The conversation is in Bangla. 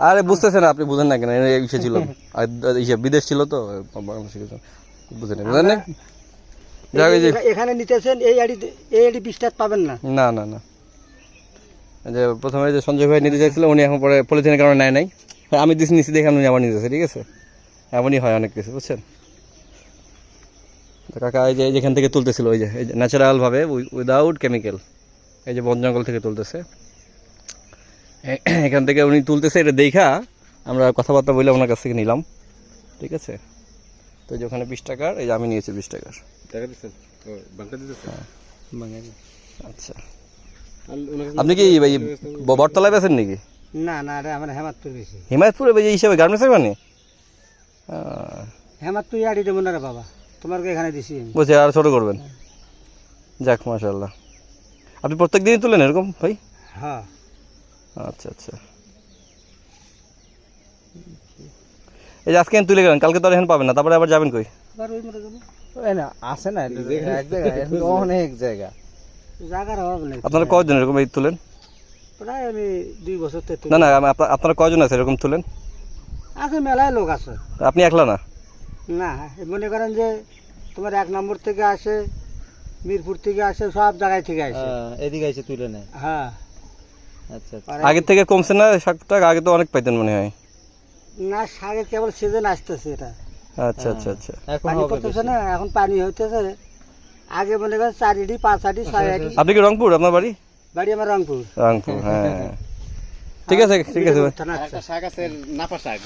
আরে বুঝতেছেন আপনি, বুঝেন না কেন? ইসে ছিল বিদেশ ছিল তো বাংলাদেশে, বুঝেন বুঝেন না? এখানে নিতেছেন এই আড়ি 20 টাকা পাবেন না। না না না, যে প্রথমে যে সঞ্জয় ভাই নিতে চাইছিল উনি এখন পরে পলিথিনের কারণে নেয় নাই, আমি নিচে দেখে উনি আবার নিতেছে। ঠিক আছে, এমনই হয় অনেক কিছু, বুঝছেন? কাকা এই যে যেখান থেকে তুলতেছিল, ওই যে ন্যাচারাল ভাবে উইদাউট কেমিক্যাল, এই যে বন জঙ্গল থেকে তুলতেছে, এখান থেকে উনি তুলতেছে। এটা দেখা আমরা কথাবার্তা বলে ওনার কাছ থেকে নিলাম। ঠিক আছে, তো যে ওখানে 20 টাকার, এই যে আমি নিয়েছি 20 টাকার। আচ্ছা, আপনি কি বটতলায় বেছেন নাকি? না না, আমার হেমাদপুর বেশি। হিমায়তপুরে এই হিসাবে গার্মেন্টসের মানে হেমাদপুর আড়ি দেবো না রে বাবা, তোমার এখানে দিছি বুঝছি, আর ছোট করবেন। যাক মাশাআল্লাহ, আপনি প্রত্যেক দিনই তুলেন এরকম ভাই? হ্যাঁ। আচ্ছা আচ্ছা, এই যে আজকে তুলে গেলেন, কালকে তো আর এখানে পাবেন না, তারপরে আবার যাবেন কই? আছে না এক জায়গায়, অনেক জায়গা, জায়গার অভাব নেই। আপনারা কয়জন এরকম এই তুলেন? প্রায় আমি 2 বছর থেকে। না না, আপনারা কয়জন আছে এরকম তুলেন? আছে, মেলায় লোক আছে। আপনি একলা না? না, মনে করেন যে তোমার 1 নম্বর থেকে আসে, মিরপুর থেকে আসে, সব জায়গায় থেকে আসে, এদিকে এসে তুলে নেয়। হ্যাঁ। আচ্ছা আচ্ছা। আগের থেকে কমছে না শাকটা? আগে তো অনেক পাইতেন মনে হয়। না, শাকের কেবল সিজন আসতেছে এটা। আচ্ছা আচ্ছা আচ্ছা, এখন পানি পড়তেছে না, এখন পানি হইতেছে। আগে মনে করেন 4 আড়ি 5 আড়ি 6 আড়ি। আপনি কি রংপুর? আপনার বাড়ি? বাড়ি আমার রংপুর। রংপুর, হ্যাঁ। ঠিক আছে ঠিক আছে। থানা। শাক আছে নাপা শাক।